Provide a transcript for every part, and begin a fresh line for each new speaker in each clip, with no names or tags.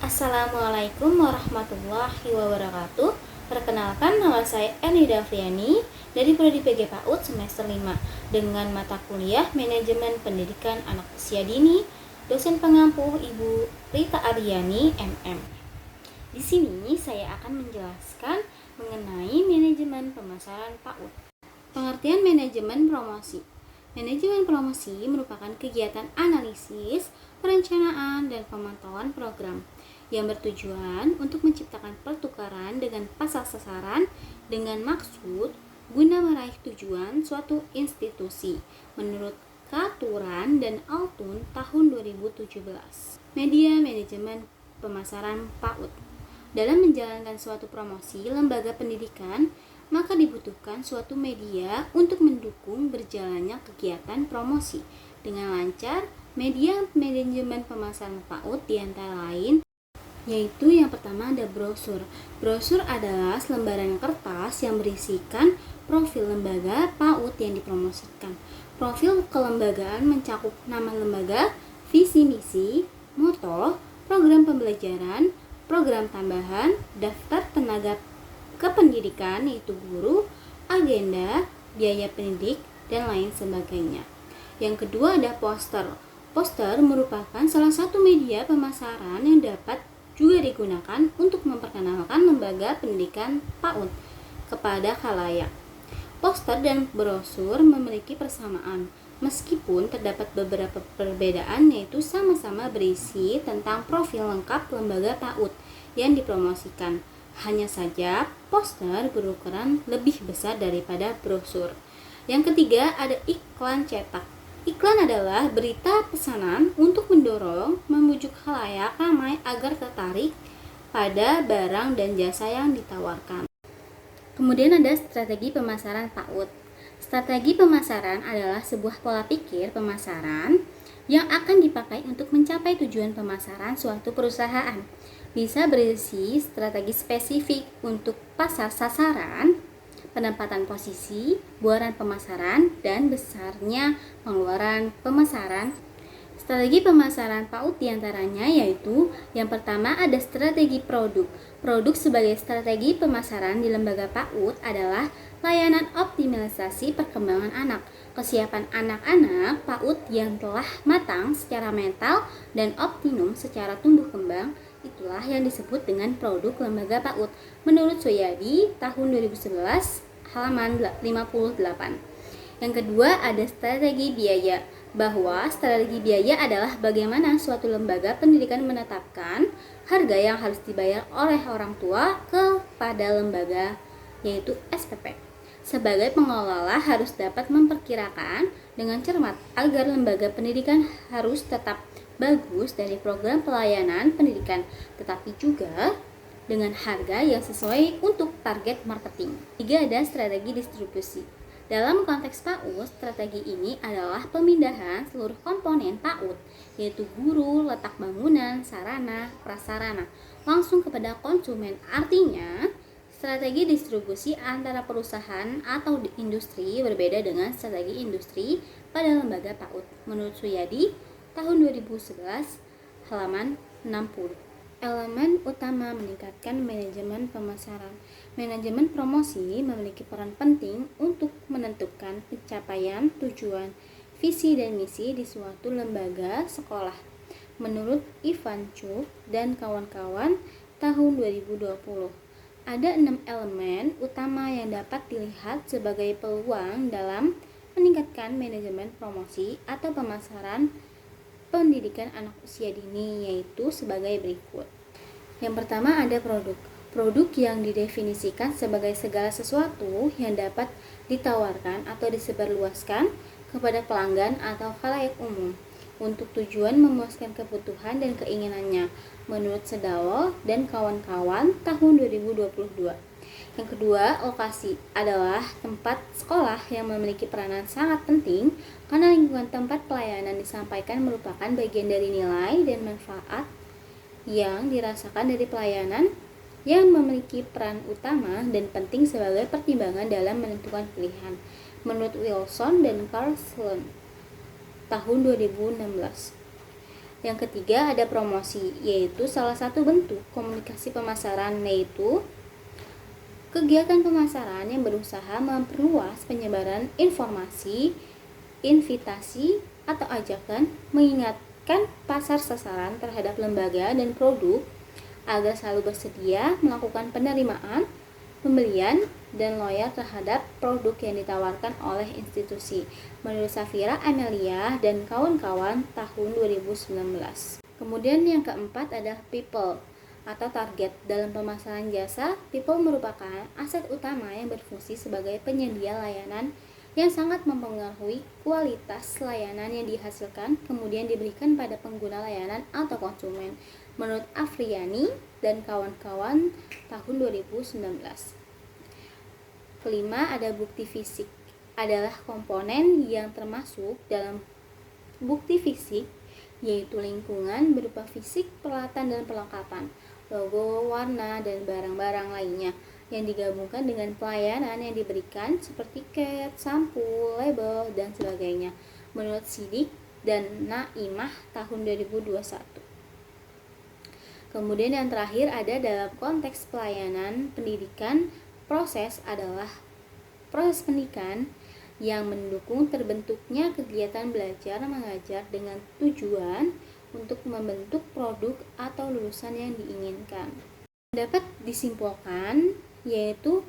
Assalamualaikum warahmatullahi wabarakatuh. Perkenalkan, nama saya Eni Davriani dari Prodi PG PAUD semester 5 dengan mata kuliah Manajemen Pendidikan Anak Usia Dini, dosen pengampu Ibu Rita Aryani, MM. Di sini saya akan menjelaskan mengenai manajemen pemasaran PAUD. Pengertian manajemen promosi. Manajemen promosi merupakan kegiatan analisis, perencanaan, dan pemantauan program yang bertujuan untuk menciptakan pertukaran dengan pasar sasaran dengan maksud guna meraih tujuan suatu institusi menurut Peraturan dan Altun tahun 2017. Media manajemen pemasaran PAUD. Dalam menjalankan suatu promosi lembaga pendidikan, maka dibutuhkan suatu media untuk mendukung berjalannya kegiatan promosi dengan lancar. Media manajemen pemasaran PAUD diantara lain yaitu yang pertama ada brosur. Brosur adalah selembaran kertas yang berisikan profil lembaga PAUD yang dipromosikan. Profil kelembagaan mencakup nama lembaga, visi misi, moto, program pembelajaran, program tambahan, daftar tenaga kependidikan yaitu guru, agenda, biaya pendidik, dan lain sebagainya. Yang kedua ada poster. Poster merupakan salah satu media pemasaran yang dapat juga digunakan untuk memperkenalkan lembaga pendidikan PAUD kepada khalayak. Poster dan brosur memiliki persamaan, meskipun terdapat beberapa perbedaan, yaitu sama-sama berisi tentang profil lengkap lembaga PAUD yang dipromosikan. Hanya saja poster berukuran lebih besar daripada brosur. Yang ketiga ada iklan cetak. Iklan adalah berita pesanan untuk mendorong, membujuk khalayak ramai agar tertarik pada barang dan jasa yang ditawarkan. Kemudian ada strategi pemasaran PAUD. Strategi pemasaran adalah sebuah pola pikir pemasaran yang akan dipakai untuk mencapai tujuan pemasaran suatu perusahaan. Bisa berisi strategi spesifik untuk pasar sasaran, penempatan posisi, buaran pemasaran, dan besarnya pengeluaran pemasaran. Strategi pemasaran PAUD diantaranya yaitu yang pertama ada strategi produk. Produk sebagai strategi pemasaran di lembaga PAUD adalah layanan optimalisasi perkembangan anak, kesiapan anak-anak PAUD yang telah matang secara mental dan optimum secara tumbuh kembang. Itulah yang disebut dengan produk lembaga PAUD menurut Suyadi tahun 2011 halaman 58. Yang kedua ada strategi biaya, bahwa strategi biaya adalah bagaimana suatu lembaga pendidikan menetapkan harga yang harus dibayar oleh orang tua kepada lembaga, yaitu SPP. Sebagai pengelola harus dapat memperkirakan dengan cermat agar lembaga pendidikan harus tetap bagus dari program pelayanan pendidikan, tetapi juga dengan harga yang sesuai untuk target marketing. 3 ada strategi distribusi. Dalam konteks PAUD, strategi ini adalah pemindahan seluruh komponen PAUD, yaitu guru, letak bangunan, sarana, prasarana, langsung kepada konsumen. Artinya, strategi distribusi antara perusahaan atau industri berbeda dengan strategi industri pada lembaga PAUD. Menurut Suyadi, tahun 2011, halaman 60. Elemen utama meningkatkan manajemen pemasaran. Manajemen promosi memiliki peran penting untuk menentukan pencapaian tujuan, visi dan misi di suatu lembaga sekolah. Menurut Ivan Cuk dan kawan-kawan tahun 2020, ada 6 elemen utama yang dapat dilihat sebagai peluang dalam meningkatkan manajemen promosi atau pemasaran pendidikan anak usia dini, yaitu sebagai berikut. Yang pertama ada produk. Produk yang didefinisikan sebagai segala sesuatu yang dapat ditawarkan atau disebarluaskan kepada pelanggan atau khalayak umum untuk tujuan memuaskan kebutuhan dan keinginannya, menurut Sedawo dan kawan-kawan tahun 2022. Yang kedua, lokasi adalah tempat sekolah yang memiliki peranan sangat penting karena lingkungan tempat pelayanan disampaikan merupakan bagian dari nilai dan manfaat yang dirasakan dari pelayanan yang memiliki peran utama dan penting sebagai pertimbangan dalam menentukan pilihan. Menurut Wilson dan Carl Sloan tahun 2016. Yang ketiga ada promosi, yaitu salah satu bentuk komunikasi pemasaran, yaitu kegiatan pemasaran yang berusaha memperluas penyebaran informasi, invitasi, atau ajakan mengingatkan pasar sasaran terhadap lembaga dan produk agar selalu bersedia melakukan penerimaan, pembelian, dan loyal terhadap produk yang ditawarkan oleh institusi. Menurut Safira Amelia dan kawan-kawan tahun 2019. Kemudian yang keempat adalah people atau target. Dalam pemasaran jasa, people merupakan aset utama yang berfungsi sebagai penyedia layanan yang sangat mempengaruhi kualitas layanan yang dihasilkan kemudian diberikan pada pengguna layanan atau konsumen. Menurut Afriani dan kawan-kawan tahun 2019. Kelima ada bukti fisik, adalah komponen yang termasuk dalam bukti fisik, yaitu lingkungan berupa fisik, peralatan dan perlengkapan, logo, warna, dan barang-barang lainnya yang digabungkan dengan pelayanan yang diberikan seperti tiket, sampul, label, dan sebagainya. Menurut Sidik dan Naimah tahun 2021. Kemudian yang terakhir ada dalam konteks pelayanan pendidikan, proses adalah proses pendidikan yang mendukung terbentuknya kegiatan belajar mengajar dengan tujuan untuk membentuk produk atau lulusan yang diinginkan. Dapat disimpulkan yaitu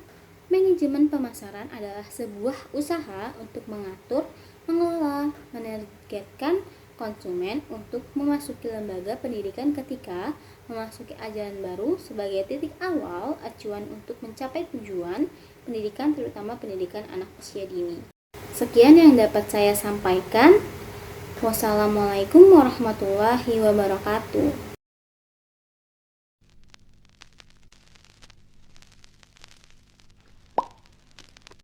manajemen pemasaran adalah sebuah usaha untuk mengatur, mengelola, menargetkan konsumen untuk memasuki lembaga pendidikan ketika memasuki ajaran baru sebagai titik awal acuan untuk mencapai tujuan pendidikan, terutama pendidikan anak usia dini. Sekian yang dapat saya sampaikan. Wassalamualaikum warahmatullahi wabarakatuh.